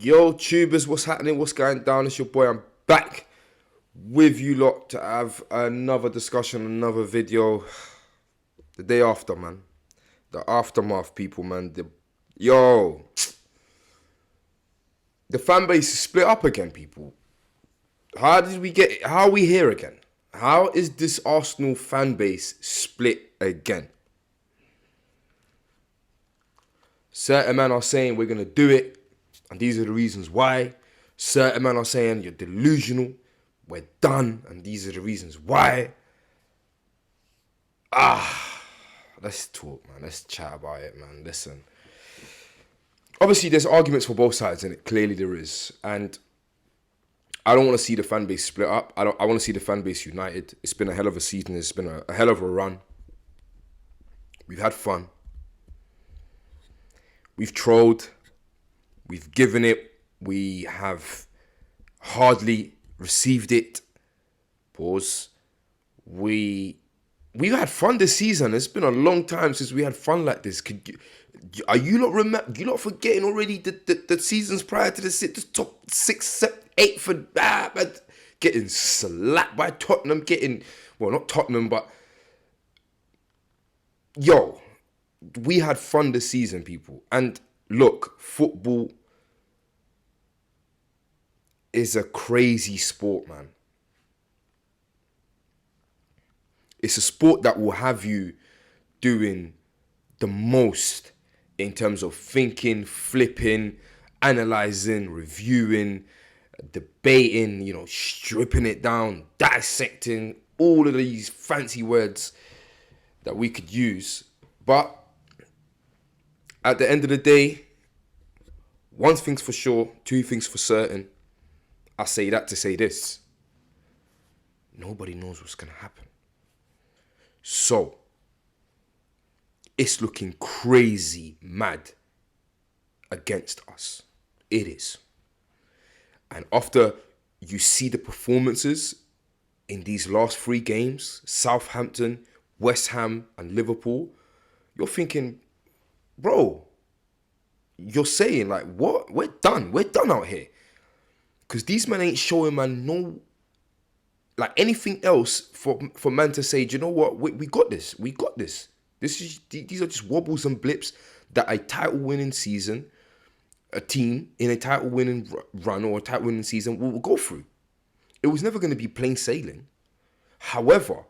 Yo, tubers, what's happening? What's going down? It's your boy. I'm back with you lot to have another discussion, another video. The day after, man. The aftermath, people, man. The fan base is split up again, people. How are we here again? How is this Arsenal fan base split again? Certain men are saying we're going to do it, and these are the reasons why. Certain men are saying you're delusional, we're done, and these are the reasons why. Let's talk, man. Let's chat about it, man. Listen. Obviously, there's arguments for both sides, and clearly there is. And I don't want to see the fan base split up. I want to see the fan base united. It's been a hell of a season. It's been a hell of a run. We've had fun. We've trolled. We've given it. We have hardly received it. Pause. We've had fun this season. It's been a long time since we had fun like this. Are you not forgetting already the seasons prior to the top 6, 7, 8 for that? Getting slapped by Tottenham. Not Tottenham, but we had fun this season, people. And look, football is a crazy sport, man. It's a sport that will have you doing the most in terms of thinking, flipping, analyzing, reviewing, debating, stripping it down, dissecting, all of these fancy words that we could use. But at the end of the day, one thing's for sure, two things for certain. I say that to say this. Nobody knows what's going to happen. So, it's looking crazy mad against us. It is. And after you see the performances in these last 3 games, Southampton, West Ham and Liverpool, you're thinking, bro, you're saying like, what? We're done. We're done out here. Because these men ain't showing, man, no, like anything else for man to say, do you know what? We got this. We got this. These are just wobbles and blips that a title-winning season, a team in a title-winning run or a title-winning season will go through. It was never going to be plain sailing. However,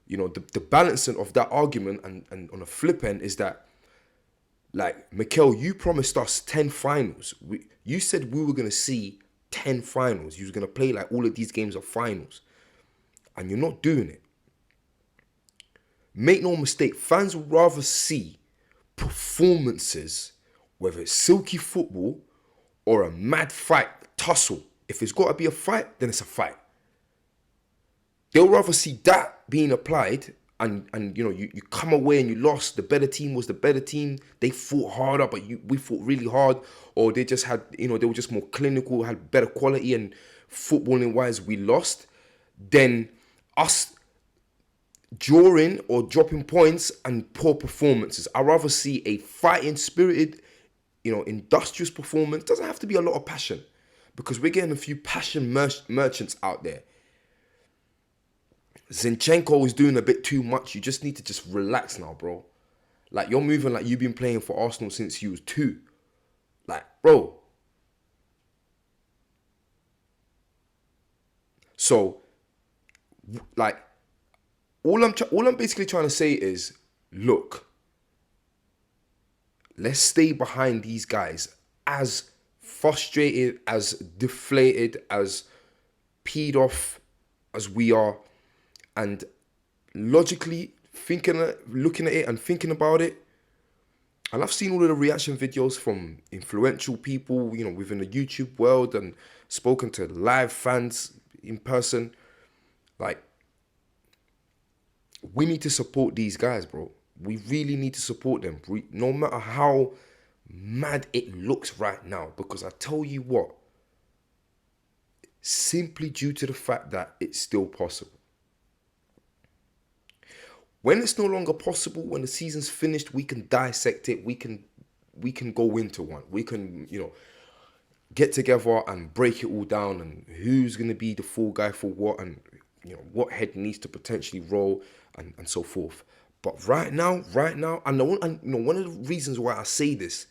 the balancing of that argument and on a flip end is that, like, Mikhails, you promised us 10 finals. You said we were going to see 10 finals. You were going to play like all of these games are finals. And you're not doing it. Make no mistake, fans would rather see performances, whether it's silky football or a mad fight, tussle. If it's got to be a fight, then it's a fight. They'll rather see that being applied and you come away and you lost. The better team was the better team. They fought harder, but we fought really hard. Or they just had, they were just more clinical, had better quality, and footballing wise, we lost. Then us drawing or dropping points and poor performances. I'd rather see a fighting, spirited, industrious performance. Doesn't have to be a lot of passion, because we're getting a few passion merchants out there. Zinchenko is doing a bit too much. You just need to just relax now, bro. Like, you're moving like you've been playing for Arsenal since you was 2. Like, bro. So, like, all I'm basically trying to say is, look, let's stay behind these guys, as frustrated, as deflated, as peed off as we are, and logically looking at it and thinking about it. And I've seen all of the reaction videos from influential people, within the YouTube world, and spoken to live fans in person. Like, we need to support these guys, bro. We really need to support them, no matter how mad it looks right now. Because I tell you what, simply due to the fact that it's still possible. When it's no longer possible, when the season's finished, we can dissect it. We can go into one. We can, get together and break it all down, and who's going to be the fall guy for what, and what head needs to potentially roll, and so forth. But right now, and one of the reasons why I say this,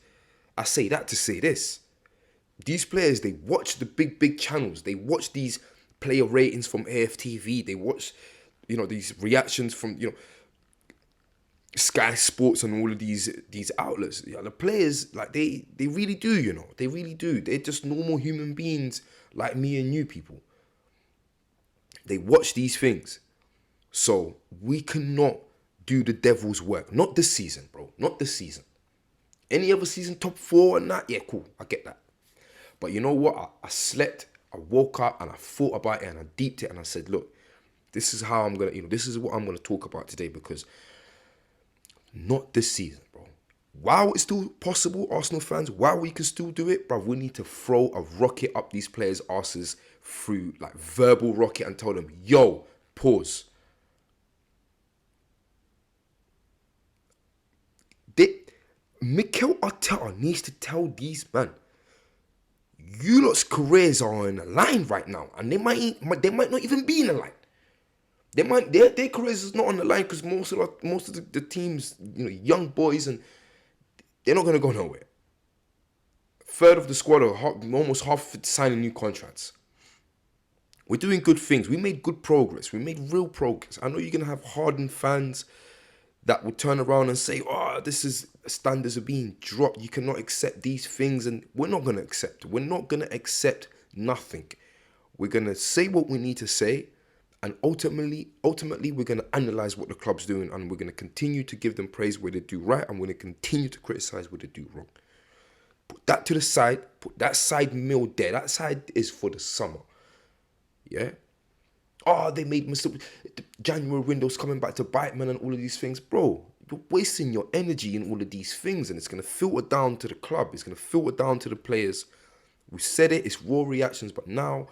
I say that to say this: these players, they watch the big channels, they watch these player ratings from AFTV, they watch these reactions from Sky Sports and all of these outlets. Yeah, the players, like, they really do, they really do. They're just normal human beings like me and you people. They watch these things. So we cannot do the devil's work. Not this season, bro. Not this season. Any other season, top 4 and that, yeah, cool. I get that. But you know what? I slept, I woke up, and I thought about it, and I deeped it, and I said, look, this is how I'm going to, this is what I'm going to talk about today, because not this season, bro. While it's still possible, Arsenal fans, while we can still do it, bro, we need to throw a rocket up these players' asses through, like, verbal rocket, and tell them, yo, pause. Mikel Arteta needs to tell these men, you lot's careers are on the line right now, and they might not even be in the line. Their careers is not on the line because most of the teams, young boys, and they're not gonna go nowhere. Third of the squad are almost half signing new contracts. We're doing good things. We made good progress. We made real progress. I know you're gonna have hardened fans that will turn around and say, oh, this is standards are being dropped. You cannot accept these things. And we're not going to accept. We're not going to accept nothing. We're going to say what we need to say. And ultimately, we're going to analyze what the club's doing. And we're going to continue to give them praise where they do right. And we're going to continue to criticize where they do wrong. Put that to the side. Put that side meal there. That side is for the summer. Yeah? Oh, they made mistakes. The January window's coming back to bite, man, and all of these things. Bro, you're wasting your energy in all of these things, and it's going to filter down to the club. It's going to filter down to the players. We said it, it's raw reactions, but now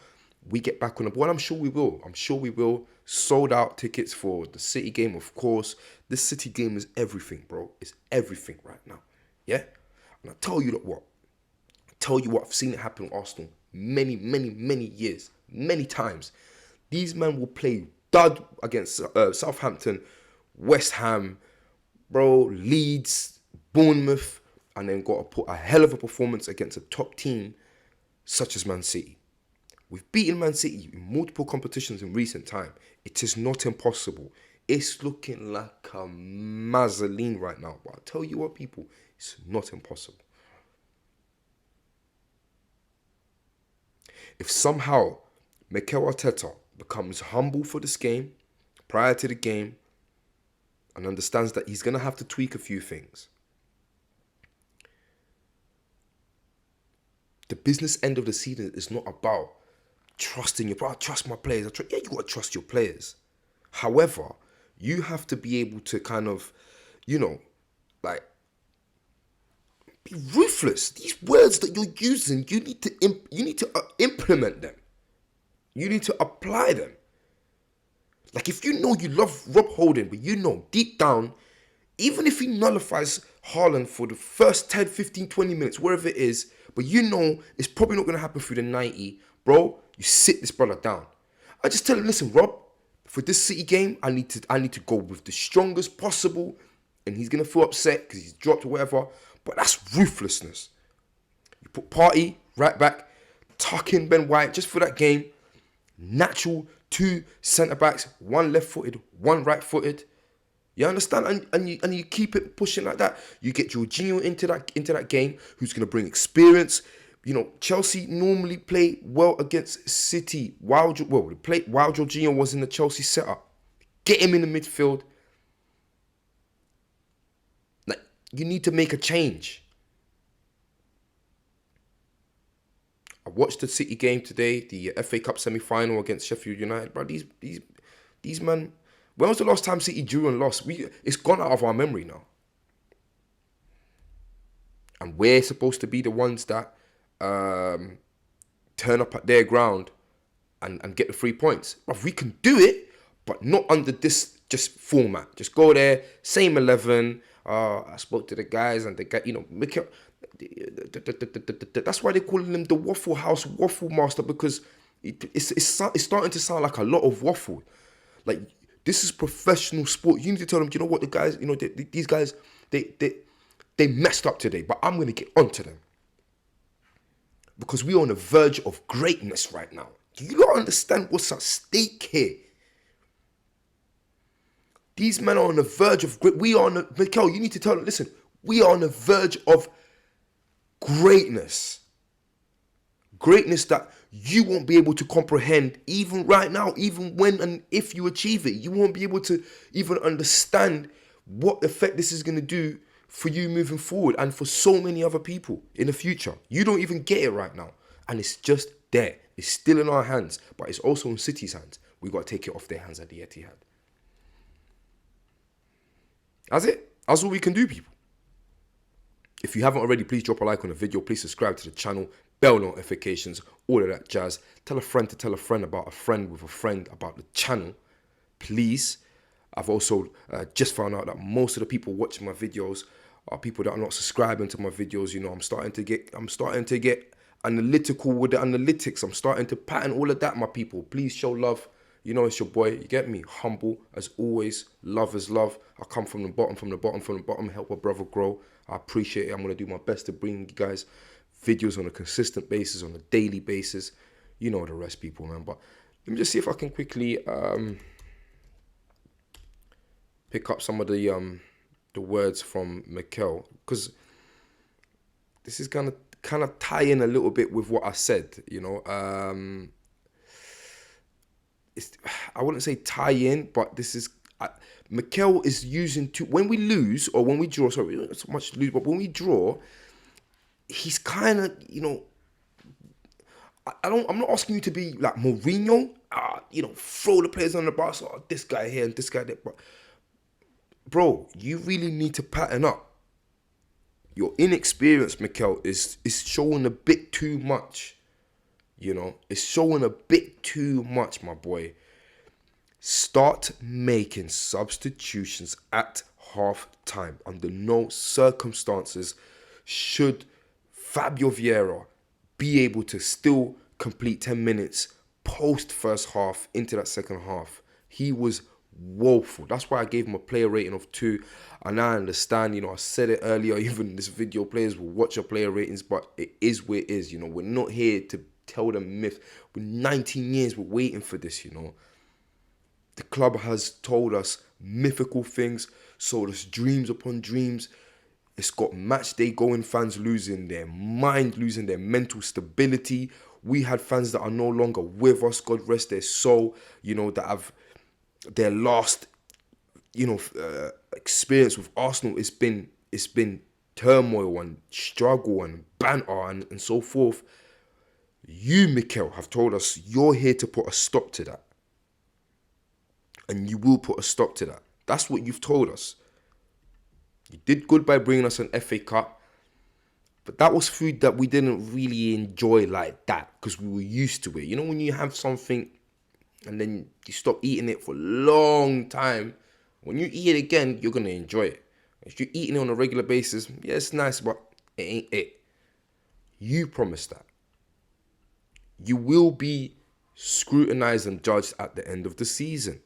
we get back on the board. I'm sure we will. Sold out tickets for the City game, of course. This City game is everything, bro. It's everything right now. Yeah? And I tell you what. I've seen it happen with Arsenal many years, many times. These men will play dud against Southampton, West Ham, bro, Leeds, Bournemouth, and then got to put a hell of a performance against a top team such as Man City. We've beaten Man City in multiple competitions in recent time. It is not impossible. It's looking like a mazzoline right now. But I'll tell you what, people, it's not impossible. If somehow Mikel Arteta becomes humble for this game, prior to the game, and understands that he's going to have to tweak a few things, the business end of the season is not about trusting I trust my players. Yeah, you got to trust your players. However, you have to be able to kind of, be ruthless. These words that you're using, you need to implement them. You need to apply them. Like, if you know you love Rob Holding, but you know deep down, even if he nullifies Haaland for the first 10, 15, 20 minutes, wherever it is, but you know it's probably not going to happen through the 90, bro, you sit this brother down. I just tell him, listen, Rob, for this City game, I need to go with the strongest possible, and he's going to feel upset because he's dropped or whatever, but that's ruthlessness. You put Partey right back, tuck in Ben White just for that game. Natural 2 centre-backs, 1 left-footed, 1 right-footed. You understand? And you keep it pushing like that. You get Jorginho into that game, who's going to bring experience. Chelsea normally play well against City while Jorginho was in the Chelsea setup. Get him in the midfield. Like, you need to make a change. I watched the City game today, the FA Cup semi-final against Sheffield United. Bro, these men, when was the last time City drew and lost? It's gone out of our memory now. And we're supposed to be the ones that turn up at their ground and get the 3 points. Bro, we can do it, but not under this just format. Just go there, same 11. I spoke to the guys and the guy, Mikhail, that's why they're calling him the Waffle House Waffle Master, because it's starting to sound like a lot of waffle. Like, this is professional sport. You need to tell them, you know what, the guys, these guys, they messed up today, but I'm going to get onto them. Because we're on the verge of greatness right now. Do you not understand what's at stake here? These men are on the verge of great. We are on the, Mikhail, you need to tell them, listen, we are on the verge of greatness. Greatness that you won't be able to comprehend even right now, even when and if you achieve it. You won't be able to even understand what effect this is going to do for you moving forward and for so many other people in the future. You don't even get it right now. And it's just there. It's still in our hands, but it's also in City's hands. We got to take it off their hands at the Etihad. That's it. That's all we can do, people. If you haven't already, please drop a like on the video. Please subscribe to the channel. Bell notifications. All of that jazz. Tell a friend to tell a friend about a friend with a friend about the channel. Please. I've also just found out that most of the people watching my videos are people that are not subscribing to my videos. I'm starting to get analytical with the analytics. I'm starting to pattern all of that, my people. Please show love. It's your boy. You get me? Humble as always. Love is love. I come from the bottom, help a brother grow. I appreciate it. I'm going to do my best to bring you guys videos on a consistent basis, on a daily basis. You know the rest, people, man. But let me just see if I can quickly pick up some of the words from Mikhail, because this is gonna kind of tie in a little bit with what I said. I wouldn't say tie in, but this is Mikhail is using when we lose or when we draw. Sorry, not so much lose, but when we draw, he's kind of I'm not asking you to be like Mourinho. Throw the players on the bus. Oh, this guy here and this guy there. But bro, you really need to pattern up. Your inexperience, Mikhail, is showing a bit too much. It's showing a bit too much, my boy. Start making substitutions at half time. Under no circumstances should Fabio Vieira be able to still complete 10 minutes post first half into that second half. He was woeful. That's why I gave him a player rating of 2. And I understand, I said it earlier, even in this video, players will watch your player ratings, but it is where it is. We're not here to tell them myth. We're 19 years, we're waiting for this, The club has told us mythical things, sold us dreams upon dreams. It's got match day going fans losing their mind, losing their mental stability. We had fans that are no longer with us, God rest their soul, that have their last, experience with Arsenal. It's been turmoil and struggle and banter and so forth. You, Mikhail, have told us you're here to put a stop to that. And you will put a stop to that. That's what you've told us. You did good by bringing us an FA Cup. But that was food that we didn't really enjoy like that because we were used to it. When you have something and then you stop eating it for a long time, when you eat it again, you're going to enjoy it. If you're eating it on a regular basis, yeah, it's nice, but it ain't it. You promised that. You will be scrutinized and judged at the end of the season.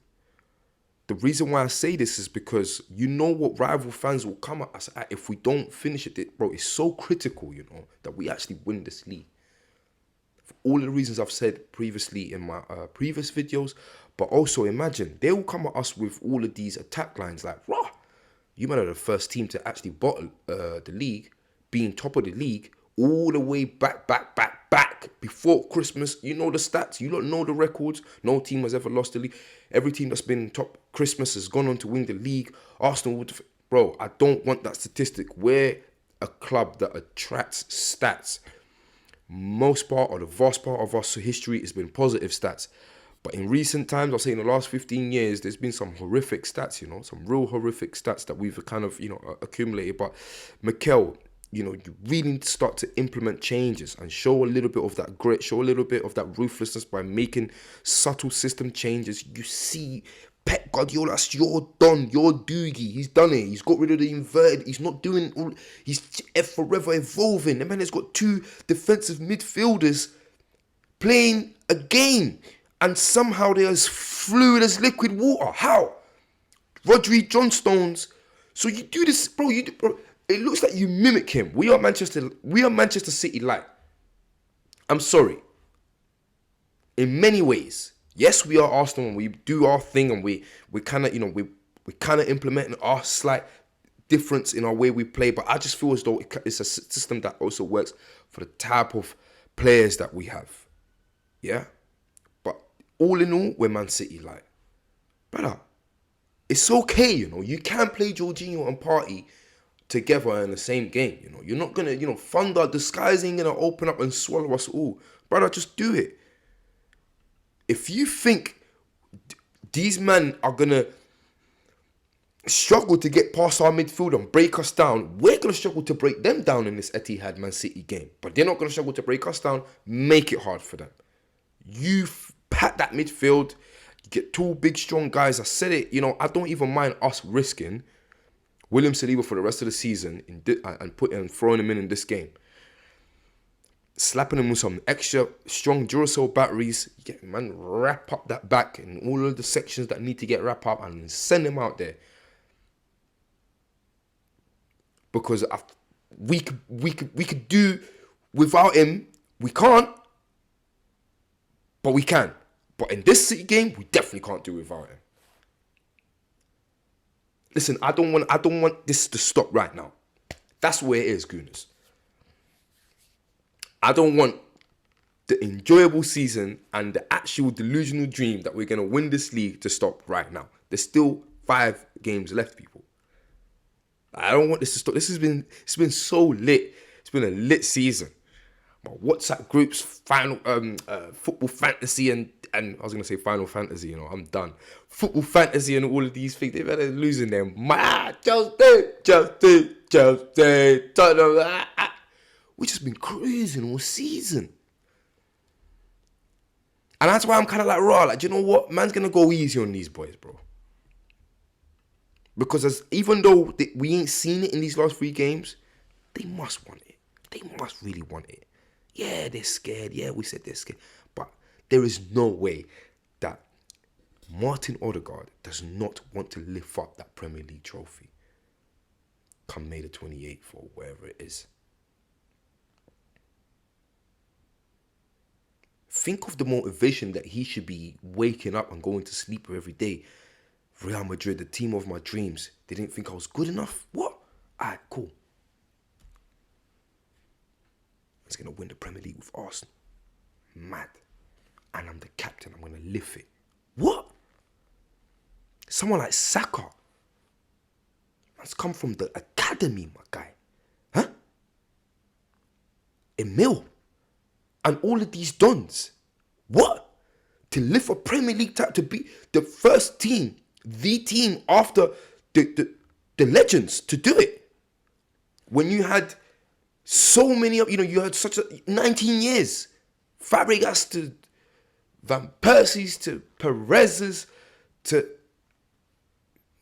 The reason why I say this is because you know what rival fans will come at us at if we don't finish it. Bro, it's so critical, that we actually win this league. For all of the reasons I've said previously in my previous videos, but also imagine, they will come at us with all of these attack lines like, rah, you might have the first team to actually bottle the league, being top of the league, all the way back before Christmas. You know the stats. You don't know the records. No team has ever lost the league. Every team that's been top Christmas has gone on to win the league. Arsenal would... Bro, I don't want that statistic. We're a club that attracts stats. Most part or the vast part of our history has been positive stats. But in recent times, I'll say in the last 15 years, there's been some horrific stats, some real horrific stats that we've kind of, accumulated. But Mikhail, you really need to start to implement changes and show a little bit of that grit, show a little bit of that ruthlessness by making subtle system changes. You see Pep Guardiola, that's your Don, your Doogie. He's done it. He's got rid of the inverted. He's not doing all. He's forever evolving. The man has got 2 defensive midfielders playing a game, and somehow they're as fluid as liquid water. How? Rodri, John Stones. So you do this, bro. Bro. It looks like you mimic him. We are Manchester City light. I'm sorry. In many ways, yes, we are Arsenal and we do our thing, and we kind of, we kind of implementing our slight difference in our way we play. But I just feel as though it's a system that also works for the type of players that we have. Yeah, but all in all, we're Man City light, brother. It's okay, you can play Jorginho and Partey together in the same game. You're not gonna, thunder, the skies ain't gonna open up and swallow us all, brother. Just do it. If you think these men are gonna struggle to get past our midfield and break us down, we're gonna struggle to break them down in this Etihad Man City game. But they're not gonna struggle to break us down. Make it hard for them. You pat that midfield. You get 2 big, strong guys. I said it. I don't even mind us risking William Saliba for the rest of the season and throwing him in this game. Slapping him with some extra strong Duracell batteries. Wrap up that back and all of the sections that need to get wrapped up and send him out there. Because we could do without him. We can't, but we can. But in this City game, we definitely can't do without him. Listen, I don't want this to stop right now. That's where it is, Gooners. I don't want the enjoyable season and the actual delusional dream that we're going to win this league to stop right now. There's still 5 games left, people. I don't want this to stop. It's been so lit. It's been a lit season. My WhatsApp groups, final football fantasy and I was gonna say Final Fantasy. I'm done. Football fantasy and all of these things. They've had a losing them. Chelsea. We've just been cruising all season. And that's why I'm kind of like, raw. Like, do you know what? Man's going to go easy on these boys, bro. Because even though we ain't seen it in these last 3 games, they must want it. They must really want it. Yeah, they're scared. Yeah, we said they're scared. But there is no way that Martin Odegaard does not want to lift up that Premier League trophy come May the 28th or wherever it is. Think of the motivation that he should be waking up and going to sleep every day. Real Madrid, the team of my dreams. They didn't think I was good enough? What? Alright, cool. I was going to win the Premier League with Arsenal. Mad. And I'm the captain. I'm going to lift it. What? Someone like Saka. Man's come from the academy, my guy. Huh? Emil. And all of these dons. What? To lift a Premier League title, to be the first team, the team after the legends to do it. When you had so many, you had such 19 years. Fabregas to Van Persie's to Perez's to...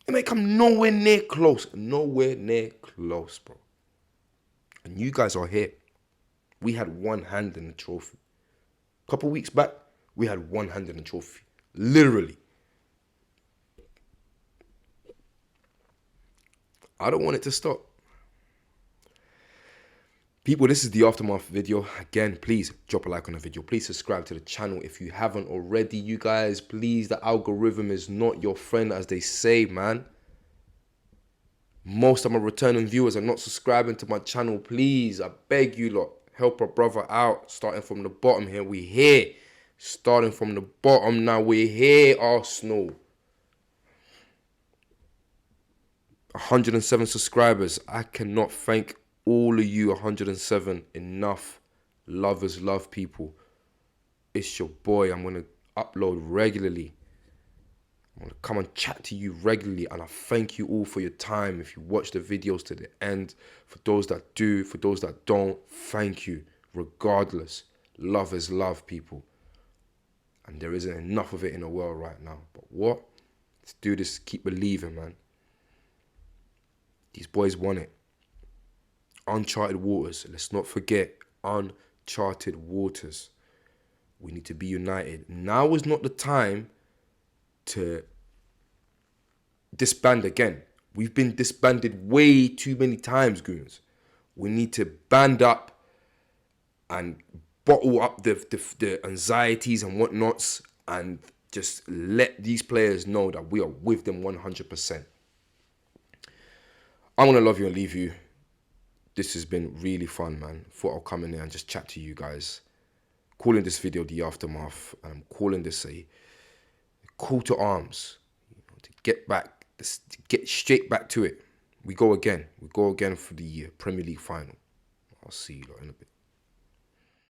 It may come nowhere near close. Nowhere near close, bro. And you guys are here. We had one hand in the trophy. A couple weeks back, we had one hand in the trophy. Literally. I don't want it to stop. People, this is the aftermath video. Again, please drop a like on the video. Please subscribe to the channel if you haven't already. You guys, please, the algorithm is not your friend, as they say, man. Most of my returning viewers are not subscribing to my channel. Please, I beg you lot. Help a brother out. Starting from the bottom here. We here. Starting from the bottom now. We're here, Arsenal. 107 subscribers. I cannot thank all of you 107 enough. Lovers love, people. It's your boy. I'm going to upload regularly. I'm going to come and chat to you regularly. And I thank you all for your time. If you watch the videos to the end. For those that do. For those that don't. Thank you. Regardless. Love is love, people. And there isn't enough of it in the world right now. But what? Let's do this. Keep believing, man. These boys won it. Uncharted waters. Let's not forget uncharted waters. We need to be united. Now is not the time to disband again. We've been disbanded way too many times, Gooners. We need to band up and bottle up the anxieties and whatnots and just let these players know that we are with them 100%. I'm going to love you and leave you. This has been really fun, man. Thought I'll come in there and just chat to you guys. Calling this video the aftermath. And I'm calling this a call to arms. To get back, to get straight back to it. We go again. We go again for the Premier League final. I'll see you lot in a bit.